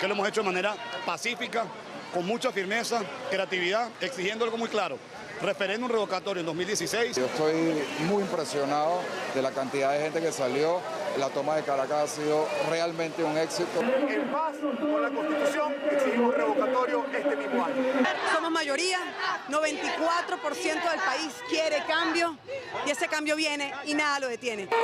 es que lo hemos hecho de manera pacífica, con mucha firmeza, creatividad, exigiendo algo muy claro. Referéndum revocatorio en 2016. Yo estoy muy impresionado de la cantidad de gente que salió. La toma de Caracas ha sido realmente un éxito. En paz con la Constitución exigimos revocatorio este mismo año. Somos mayoría, 94% del país quiere cambio y ese cambio viene y nada lo detiene. 8 de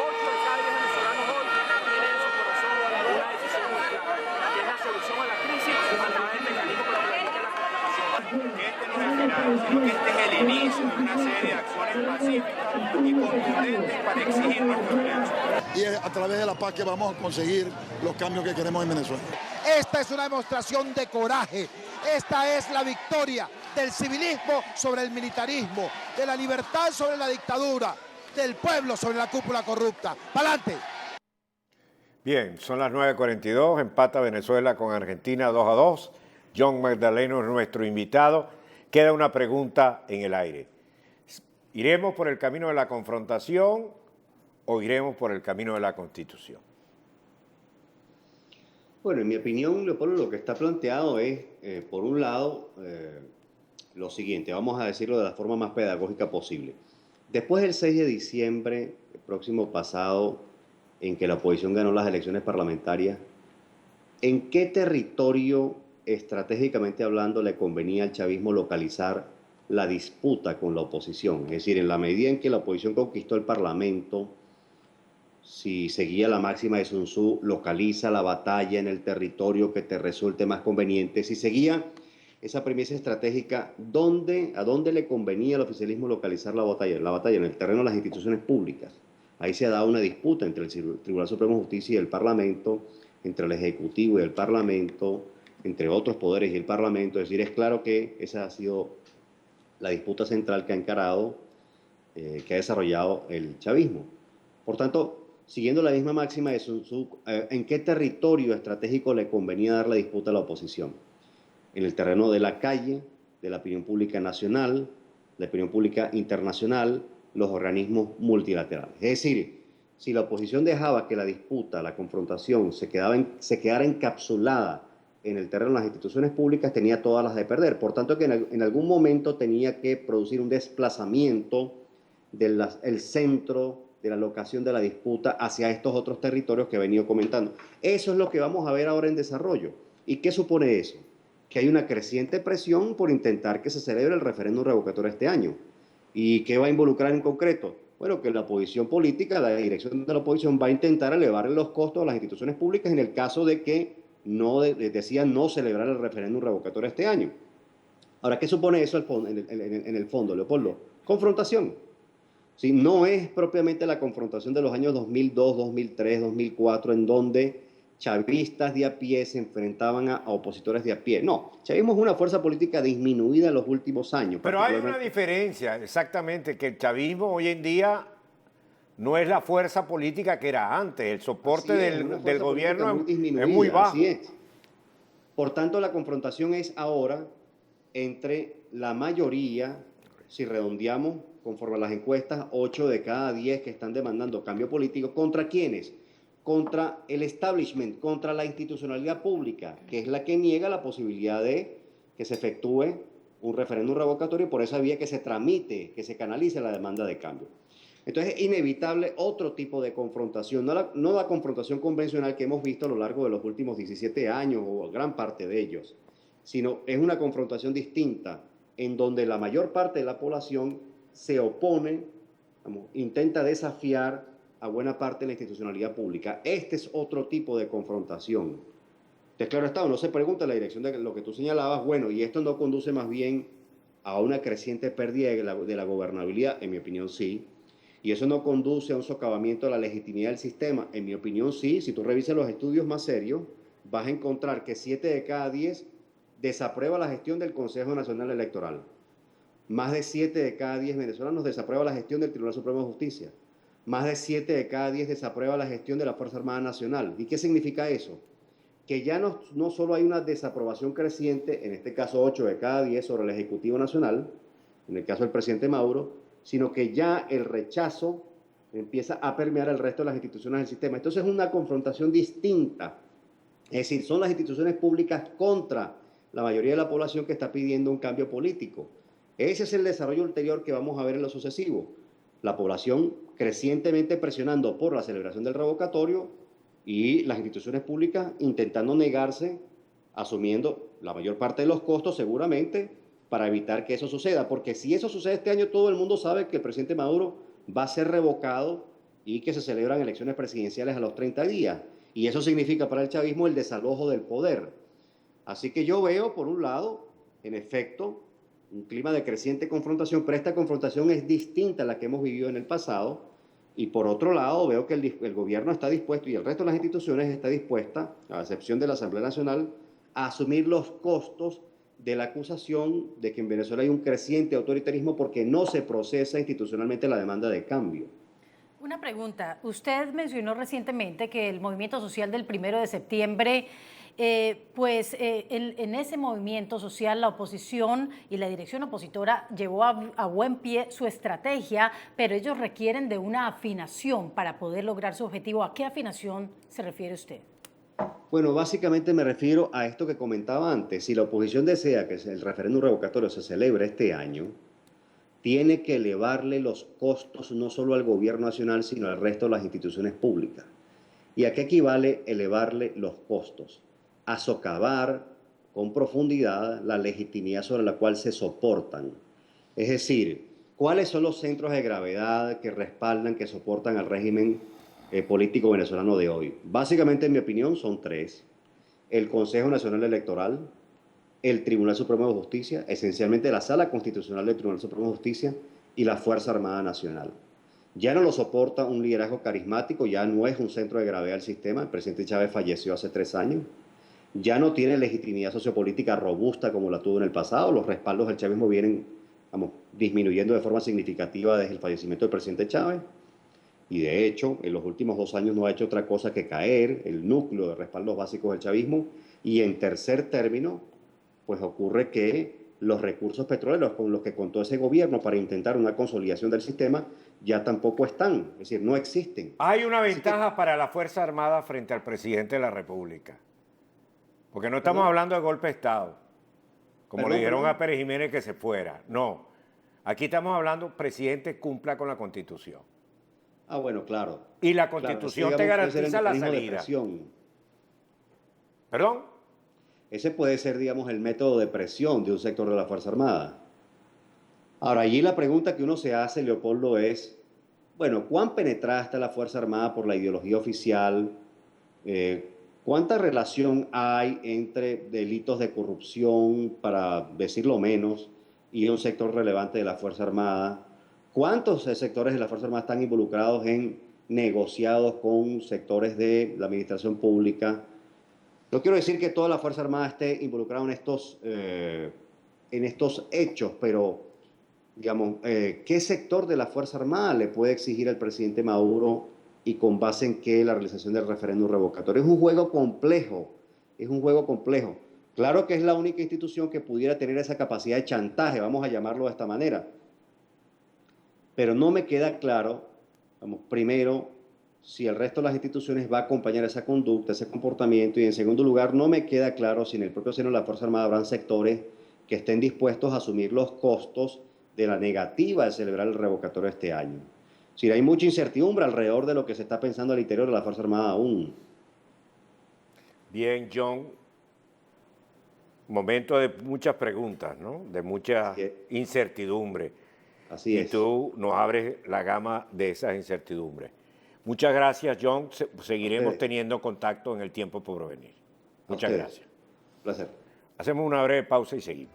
cada 10 venezolanos hoy tienen en su corazón una decisión muy clara, que es la solución a la crisis a través del mecanismo que lo permite la Constitución. Que este no es el final, sino que este es el inicio de una serie de acciones pacíficas y contundentes para exigir nuestros derechos. Y es a través de la paz que vamos a conseguir los cambios que queremos en Venezuela. Esta es una demostración de coraje. Esta es la victoria del civilismo sobre el militarismo, de la libertad sobre la dictadura, del pueblo sobre la cúpula corrupta. ¡Pa'lante! Bien, son las 9:42, empata Venezuela con Argentina 2-2. John Magdaleno es nuestro invitado. Queda una pregunta en el aire. ¿Iremos por el camino de la confrontación o iremos por el camino de la Constitución? Bueno, en mi opinión, Leopoldo, lo que está planteado es, por un lado, lo siguiente, vamos a decirlo de la forma más pedagógica posible. Después del 6 de diciembre, el próximo pasado, en que la oposición ganó las elecciones parlamentarias, ¿en qué territorio, estratégicamente hablando, le convenía al chavismo localizar la disputa con la oposición? Es decir, en la medida en que la oposición conquistó el Parlamento, si seguía la máxima de Sun Tzu, localiza la batalla en el territorio que te resulte más conveniente. Si seguía esa premisa estratégica, ¿a dónde le convenía al oficialismo localizar la batalla? La batalla en el terreno de las instituciones públicas. Ahí se ha dado una disputa entre el Tribunal Supremo de Justicia y el Parlamento, entre el Ejecutivo y el Parlamento, entre otros poderes y el Parlamento. Es decir, es claro que esa ha sido la disputa central que ha encarado, que ha desarrollado el chavismo. Por tanto, siguiendo la misma máxima de Sun Tzu, ¿en qué territorio estratégico le convenía dar la disputa a la oposición? En el terreno de la calle, de la opinión pública nacional, la opinión pública internacional, los organismos multilaterales. Es decir, si la oposición dejaba que la disputa, la confrontación se quedara encapsulada en el terreno de las instituciones públicas, tenía todas las de perder. Por tanto, que en algún momento tenía que producir un desplazamiento del centro de la locación de la disputa hacia estos otros territorios que he venido comentando. Eso es lo que vamos a ver ahora en desarrollo. ¿Y qué supone eso? Que hay una creciente presión por intentar que se celebre el referéndum revocatorio este año. ¿Y qué va a involucrar en concreto? Bueno, que la oposición política, la dirección de la oposición va a intentar elevar los costos a las instituciones públicas en el caso de que decían no celebrar el referéndum revocatorio este año. Ahora, ¿qué supone eso en el fondo, Leopoldo? Confrontación. ¿Sí? No es propiamente la confrontación de los años 2002, 2003, 2004, en donde chavistas de a pie se enfrentaban a opositores de a pie. No, chavismo es una fuerza política disminuida en los últimos años. Pero hay una diferencia, exactamente, que el chavismo hoy en día no es la fuerza política que era antes. El soporte del gobierno es muy bajo. Así es. Por tanto, la confrontación es ahora entre la mayoría, si redondeamos, conforme a las encuestas, 8 de cada 10 que están demandando cambio político. ¿Contra quiénes? Contra el establishment, contra la institucionalidad pública, que es la que niega la posibilidad de que se efectúe un referéndum revocatorio y por esa vía que se tramite, que se canalice la demanda de cambio. Entonces es inevitable otro tipo de confrontación, no la confrontación convencional que hemos visto a lo largo de los últimos 17 años o gran parte de ellos, sino es una confrontación distinta en donde la mayor parte de la población se opone, intenta desafiar a buena parte de la institucionalidad pública. Este es otro tipo de confrontación. Entonces, claro está, uno se pregunta en la dirección de lo que tú señalabas, bueno, y esto no conduce más bien a una creciente pérdida de la gobernabilidad, en mi opinión sí, y eso no conduce a un socavamiento de la legitimidad del sistema, en mi opinión sí. Si tú revisas los estudios más serios, vas a encontrar que 7 de cada 10 desaprueba la gestión del Consejo Nacional Electoral. Más de 7 de cada 10 venezolanos desaprueba la gestión del Tribunal Supremo de Justicia. Más de 7 de cada 10 desaprueba la gestión de la Fuerza Armada Nacional. ¿Y qué significa eso? Que ya no solo hay una desaprobación creciente, en este caso 8 de cada 10 sobre el Ejecutivo Nacional, en el caso del presidente Mauro, sino que ya el rechazo empieza a permear el resto de las instituciones del sistema. Entonces es una confrontación distinta Es decir, son las instituciones públicas contra la mayoría de la población que está pidiendo un cambio político. Ese es el desarrollo ulterior que vamos a ver en lo sucesivo. La población crecientemente presionando por la celebración del revocatorio y las instituciones públicas intentando negarse, asumiendo la mayor parte de los costos seguramente, para evitar que eso suceda. Porque si eso sucede este año, todo el mundo sabe que el presidente Maduro va a ser revocado y que se celebran elecciones presidenciales a los 30 días. Y eso significa para el chavismo el desalojo del poder. Así que yo veo, por un lado, en efecto, un clima de creciente confrontación, pero esta confrontación es distinta a la que hemos vivido en el pasado. Y por otro lado, veo que el gobierno está dispuesto, y el resto de las instituciones está dispuesta, a excepción de la Asamblea Nacional, a asumir los costos de la acusación de que en Venezuela hay un creciente autoritarismo porque no se procesa institucionalmente la demanda de cambio. Una pregunta. Usted mencionó recientemente que el movimiento social del 1 de septiembre, en ese movimiento social la oposición y la dirección opositora llevó a buen pie su estrategia, pero ellos requieren de una afinación para poder lograr su objetivo. ¿A qué afinación se refiere usted? Bueno, básicamente me refiero a esto que comentaba antes. Si la oposición desea que el referéndum revocatorio se celebre este año, tiene que elevarle los costos no solo al gobierno nacional, sino al resto de las instituciones públicas. ¿Y a qué equivale elevarle los costos? A socavar con profundidad la legitimidad sobre la cual se soportan. Es decir, ¿cuáles son los centros de gravedad que respaldan, que soportan al régimen político venezolano de hoy? Básicamente, en mi opinión, son tres. El Consejo Nacional Electoral, el Tribunal Supremo de Justicia, esencialmente la Sala Constitucional del Tribunal Supremo de Justicia y la Fuerza Armada Nacional. Ya no lo soporta un liderazgo carismático, ya no es un centro de gravedad del sistema. El presidente Chávez falleció hace 3 años. Ya no tiene legitimidad sociopolítica robusta como la tuvo en el pasado. Los respaldos del chavismo vienen, disminuyendo de forma significativa desde el fallecimiento del presidente Chávez. Y de hecho, en los últimos 2 años no ha hecho otra cosa que caer el núcleo de respaldos básicos del chavismo. Y en tercer término, pues ocurre que los recursos petroleros con los que contó ese gobierno para intentar una consolidación del sistema ya tampoco están, es decir, no existen. Hay una ventaja para la Fuerza Armada frente al presidente de la República, porque no estamos hablando de golpe de Estado, como le dijeron a Pérez Jiménez que se fuera. No, aquí estamos hablando, presidente, cumpla con la Constitución. Ah, bueno, claro. Y la Constitución te garantiza la salida. ¿Perdón? Ese puede ser, digamos, el método de presión de un sector de la Fuerza Armada. Ahora, allí la pregunta que uno se hace, Leopoldo, es, bueno, ¿cuán penetrada está la Fuerza Armada por la ideología oficial? ¿Cuánta relación hay entre delitos de corrupción, para decirlo menos, y un sector relevante de la Fuerza Armada? ¿Cuántos sectores de la Fuerza Armada están involucrados en negociados con sectores de la administración pública? No quiero decir que toda la Fuerza Armada esté involucrada en estos hechos, pero, digamos, ¿qué sector de la Fuerza Armada le puede exigir al presidente Maduro y con base en qué la realización del referéndum revocatorio? Es un juego complejo, es un juego complejo. Claro que es la única institución que pudiera tener esa capacidad de chantaje, vamos a llamarlo de esta manera. Pero no me queda claro, primero, si el resto de las instituciones va a acompañar esa conducta, ese comportamiento, y en segundo lugar, no me queda claro si en el propio seno de la Fuerza Armada habrán sectores que estén dispuestos a asumir los costos de la negativa de celebrar el revocatorio este año. Si hay mucha incertidumbre alrededor de lo que se está pensando al interior de la Fuerza Armada aún. Bien, John. Momento de muchas preguntas, ¿no? De mucha incertidumbre. Así es. Y tú nos abres la gama de esas incertidumbres. Muchas gracias, John. Seguiremos teniendo contacto en el tiempo por venir. Muchas gracias. Un placer. Hacemos una breve pausa y seguimos.